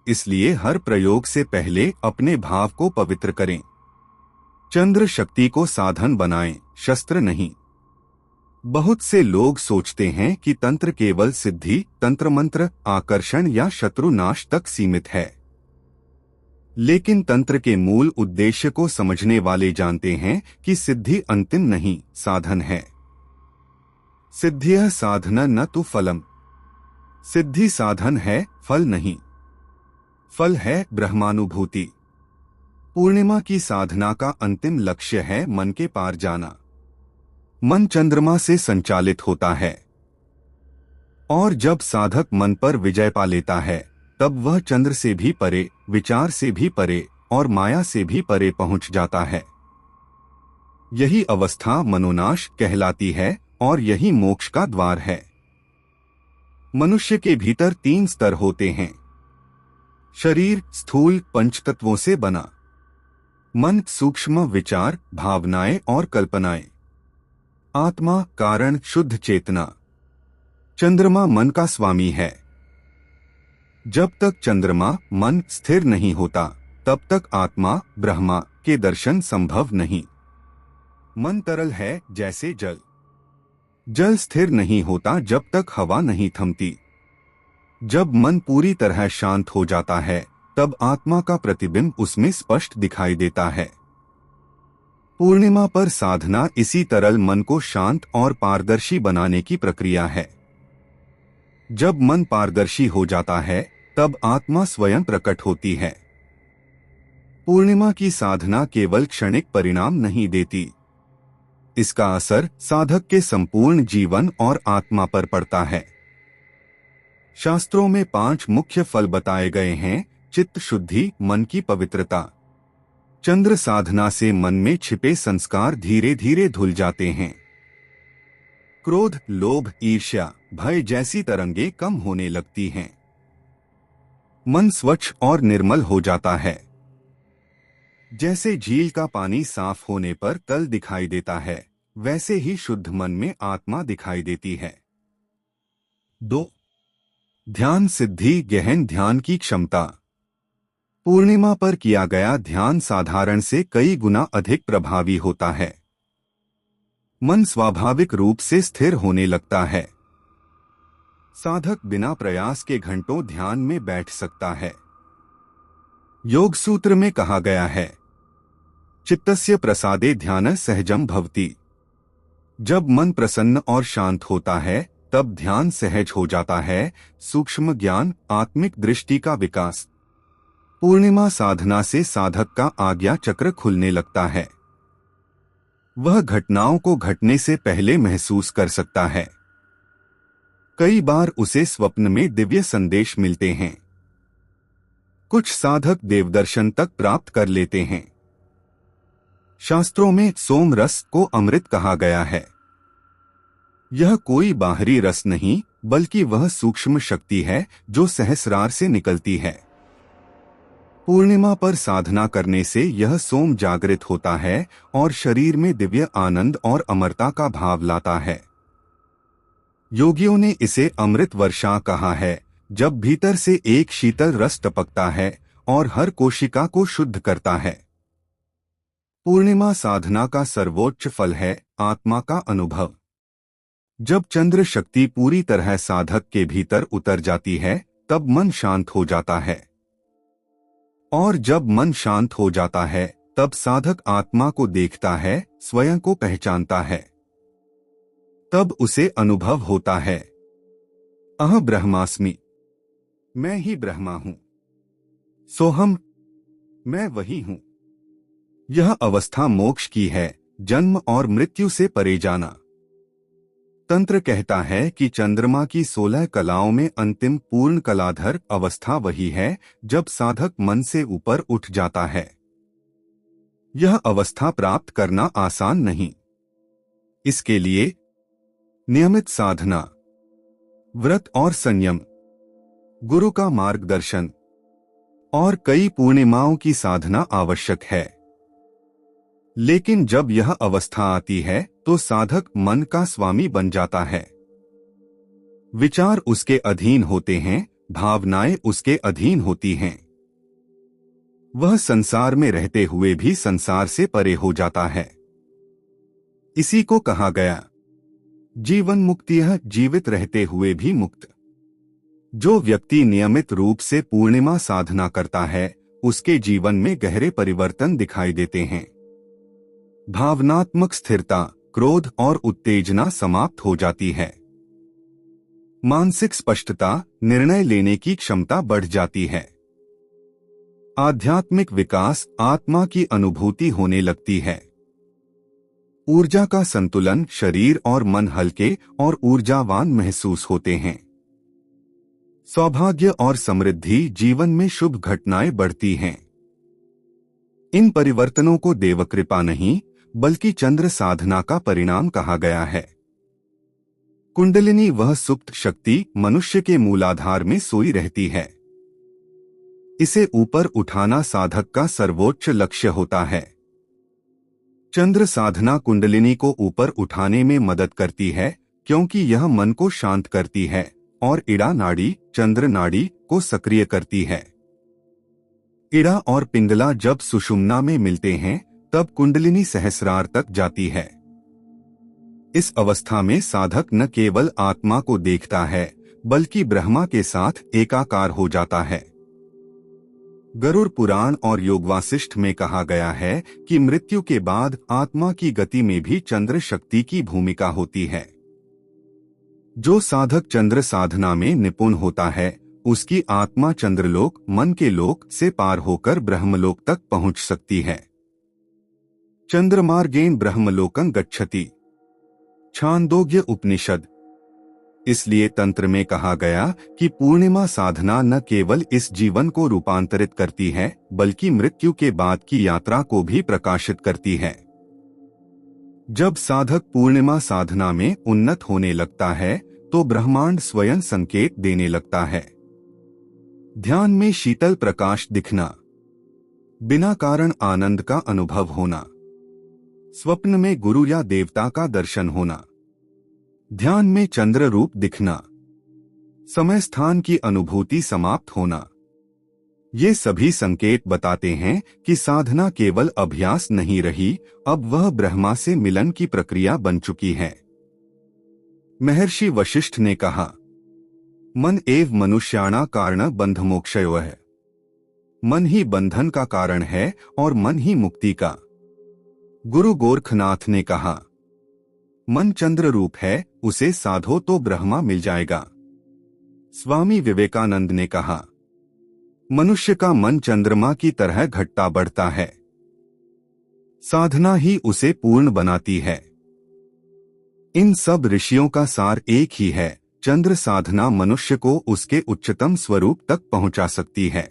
इसलिए हर प्रयोग से पहले अपने भाव को पवित्र करें। चंद्र शक्ति को साधन बनाएं, शस्त्र नहीं। बहुत से लोग सोचते हैं कि तंत्र केवल सिद्धि, तंत्र मंत्र, आकर्षण या शत्रु नाश तक सीमित है। लेकिन तंत्र के मूल उद्देश्य को समझने वाले जानते हैं कि सिद्धि अंतिम नहीं, साधन है। सिद्धियः साधन न तु फलम। सिद्धि साधन है, फल नहीं। फल है ब्रह्मानुभूति। पूर्णिमा की साधना का अंतिम लक्ष्य है मन के पार जाना। मन चंद्रमा से संचालित होता है और जब साधक मन पर विजय पा लेता है तब वह चंद्र से भी परे, विचार से भी परे और माया से भी परे पहुंच जाता है। यही अवस्था मनोनाश कहलाती है और यही मोक्ष का द्वार है। मनुष्य के भीतर 3 स्तर होते हैं। शरीर स्थूल पंचतत्वों से बना, मन सूक्ष्म विचार, भावनाएं और कल्पनाएं, आत्मा कारण शुद्ध चेतना। चंद्रमा मन का स्वामी है। जब तक चंद्रमा मन स्थिर नहीं होता तब तक आत्मा ब्रह्मा के दर्शन संभव नहीं। मन तरल है जैसे जल। जल स्थिर नहीं होता जब तक हवा नहीं थमती। जब मन पूरी तरह शांत हो जाता है तब आत्मा का प्रतिबिंब उसमें स्पष्ट दिखाई देता है। पूर्णिमा पर साधना इसी तरल मन को शांत और पारदर्शी बनाने की प्रक्रिया है। जब मन पारदर्शी हो जाता है तब आत्मा स्वयं प्रकट होती है। पूर्णिमा की साधना केवल क्षणिक परिणाम नहीं देती, इसका असर साधक के संपूर्ण जीवन और आत्मा पर पड़ता है। शास्त्रों में 5 मुख्य फल बताए गए हैं। चित्त शुद्धि, मन की पवित्रता। चंद्र साधना से मन में छिपे संस्कार धीरे धीरे धुल जाते हैं। क्रोध, लोभ, ईर्ष्या, भय जैसी तरंगे कम होने लगती हैं। मन स्वच्छ और निर्मल हो जाता है। जैसे झील का पानी साफ होने पर तल दिखाई देता है, वैसे ही शुद्ध मन में आत्मा दिखाई देती है। 2. ध्यान सिद्धि, गहन ध्यान की क्षमता। पूर्णिमा पर किया गया ध्यान साधारण से कई गुना अधिक प्रभावी होता है। मन स्वाभाविक रूप से स्थिर होने लगता है। साधक बिना प्रयास के घंटों ध्यान में बैठ सकता है। योग सूत्र में कहा गया है, चित्तस्य प्रसादे ध्यान सहजम भवति। जब मन प्रसन्न और शांत होता है तब ध्यान सहज हो जाता है। सूक्ष्म ज्ञान, आत्मिक दृष्टि का विकास। पूर्णिमा साधना से साधक का आज्ञा चक्र खुलने लगता है। वह घटनाओं को घटने से पहले महसूस कर सकता है। कई बार उसे स्वप्न में दिव्य संदेश मिलते हैं। कुछ साधक देवदर्शन तक प्राप्त कर लेते हैं। शास्त्रों में सोम रस को अमृत कहा गया है। यह कोई बाहरी रस नहीं, बल्कि वह सूक्ष्म शक्ति है जो सहस्रार से निकलती है। पूर्णिमा पर साधना करने से यह सोम जागृत होता है और शरीर में दिव्य आनंद और अमरता का भाव लाता है। योगियों ने इसे अमृत वर्षा कहा है, जब भीतर से एक शीतल रस टपकता है और हर कोशिका को शुद्ध करता है। पूर्णिमा साधना का सर्वोच्च फल है आत्मा का अनुभव। जब चंद्र शक्ति पूरी तरह साधक के भीतर उतर जाती है तब मन शांत हो जाता है, और जब मन शांत हो जाता है तब साधक आत्मा को देखता है, स्वयं को पहचानता है। तब उसे अनुभव होता है, अहं ब्रह्मास्मि, मैं ही ब्रह्मा हूं। सोहम, मैं वही हूं। यह अवस्था मोक्ष की है, जन्म और मृत्यु से परे जाना। तंत्र कहता है कि चंद्रमा की 16 कलाओं में अंतिम पूर्ण कलाधर अवस्था वही है जब साधक मन से ऊपर उठ जाता है। यह अवस्था प्राप्त करना आसान नहीं। इसके लिए नियमित साधना, व्रत और संयम, गुरु का मार्गदर्शन और कई पूर्णिमाओं की साधना आवश्यक है। लेकिन जब यह अवस्था आती है तो साधक मन का स्वामी बन जाता है। विचार उसके अधीन होते हैं, भावनाएं उसके अधीन होती हैं। वह संसार में रहते हुए भी संसार से परे हो जाता है। इसी को कहा गया, जीवन मुक्तियः, जीवित रहते हुए भी मुक्त। जो व्यक्ति नियमित रूप से पूर्णिमा साधना करता है उसके जीवन में गहरे परिवर्तन दिखाई देते हैं। भावनात्मक स्थिरता, क्रोध और उत्तेजना समाप्त हो जाती है। मानसिक स्पष्टता, निर्णय लेने की क्षमता बढ़ जाती है। आध्यात्मिक विकास, आत्मा की अनुभूति होने लगती है। ऊर्जा का संतुलन, शरीर और मन हल्के और ऊर्जावान महसूस होते हैं। सौभाग्य और समृद्धि, जीवन में शुभ घटनाएं बढ़ती हैं। इन परिवर्तनों को देवकृपा नहीं बल्कि चंद्र साधना का परिणाम कहा गया है। कुंडलिनी वह सुप्त शक्ति मनुष्य के मूलाधार में सोई रहती है। इसे ऊपर उठाना साधक का सर्वोच्च लक्ष्य होता है। चंद्र साधना कुंडलिनी को ऊपर उठाने में मदद करती है क्योंकि यह मन को शांत करती है और इड़ा नाड़ी, चंद्र नाड़ी को सक्रिय करती है। इड़ा और पिंगला जब सुषुम्ना में मिलते हैं तब कुंडलिनी सहस्रार तक जाती है। इस अवस्था में साधक न केवल आत्मा को देखता है बल्कि ब्रह्मा के साथ एकाकार हो जाता है। गरुड़ पुराण और योग वासिष्ठ में कहा गया है कि मृत्यु के बाद आत्मा की गति में भी चंद्र शक्ति की भूमिका होती है। जो साधक चंद्र साधना में निपुण होता है उसकी आत्मा चंद्रलोक, मन के लोक से पार होकर ब्रह्मलोक तक पहुंच सकती है। चंद्रमार्गेण ब्रह्मलोकं गच्छति, छांदोग्य उपनिषद। इसलिए तंत्र में कहा गया कि पूर्णिमा साधना न केवल इस जीवन को रूपांतरित करती है बल्कि मृत्यु के बाद की यात्रा को भी प्रकाशित करती है। जब साधक पूर्णिमा साधना में उन्नत होने लगता है तो ब्रह्मांड स्वयं संकेत देने लगता है। ध्यान में शीतल प्रकाश दिखना, बिना कारण आनंद का अनुभव होना, स्वप्न में गुरु या देवता का दर्शन होना, ध्यान में चंद्र रूप दिखना, समय स्थान की अनुभूति समाप्त होना, ये सभी संकेत बताते हैं कि साधना केवल अभ्यास नहीं रही, अब वह ब्रह्मा से मिलन की प्रक्रिया बन चुकी है। महर्षि वशिष्ठ ने कहा, मन एव मनुष्याणा कारण बंधमोक्षयोः है। मन ही बंधन का कारण है और मन ही मुक्ति का। गुरु गोरखनाथ ने कहा, मन चंद्र रूप है, उसे साधो तो ब्रह्मा मिल जाएगा। स्वामी विवेकानंद ने कहा, मनुष्य का मन चंद्रमा की तरह घटता बढ़ता है, साधना ही उसे पूर्ण बनाती है। इन सब ऋषियों का सार एक ही है, चंद्र साधना मनुष्य को उसके उच्चतम स्वरूप तक पहुंचा सकती है।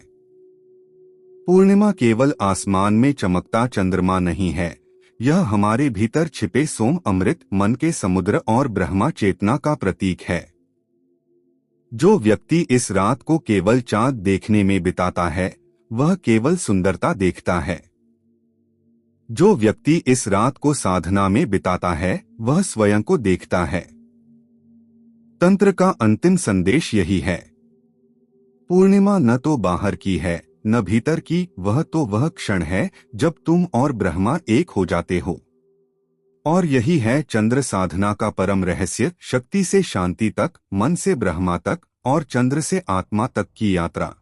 पूर्णिमा केवल आसमान में चमकता चंद्रमा नहीं है, यह हमारे भीतर छिपे सोम अमृत मन के समुद्र और ब्रह्मा चेतना का प्रतीक है। जो व्यक्ति इस रात को केवल चांद देखने में बिताता है, वह केवल सुंदरता देखता है। जो व्यक्ति इस रात को साधना में बिताता है, वह स्वयं को देखता है। तंत्र का अंतिम संदेश यही है, पूर्णिमा न तो बाहर की है न भीतर की, वह क्षण है जब तुम और ब्रह्मा एक हो जाते हो। और यही है चंद्र साधना का परम रहस्य, शक्ति से शांति तक, मन से ब्रह्मा तक और चंद्र से आत्मा तक की यात्रा।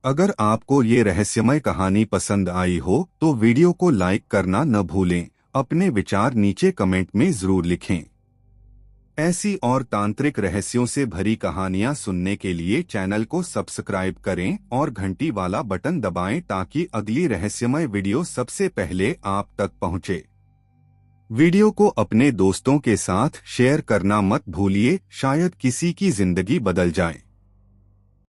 अगर आपको ये रहस्यमय कहानी पसंद आई हो तो वीडियो को लाइक करना न भूलें। अपने विचार नीचे कमेंट में जरूर लिखें। ऐसी और तांत्रिक रहस्यों से भरी कहानियां सुनने के लिए चैनल को सब्सक्राइब करें और घंटी वाला बटन दबाएं ताकि अगली रहस्यमय वीडियो सबसे पहले आप तक पहुंचे। वीडियो को अपने दोस्तों के साथ शेयर करना मत भूलिए, शायद किसी की जिंदगी बदल जाए।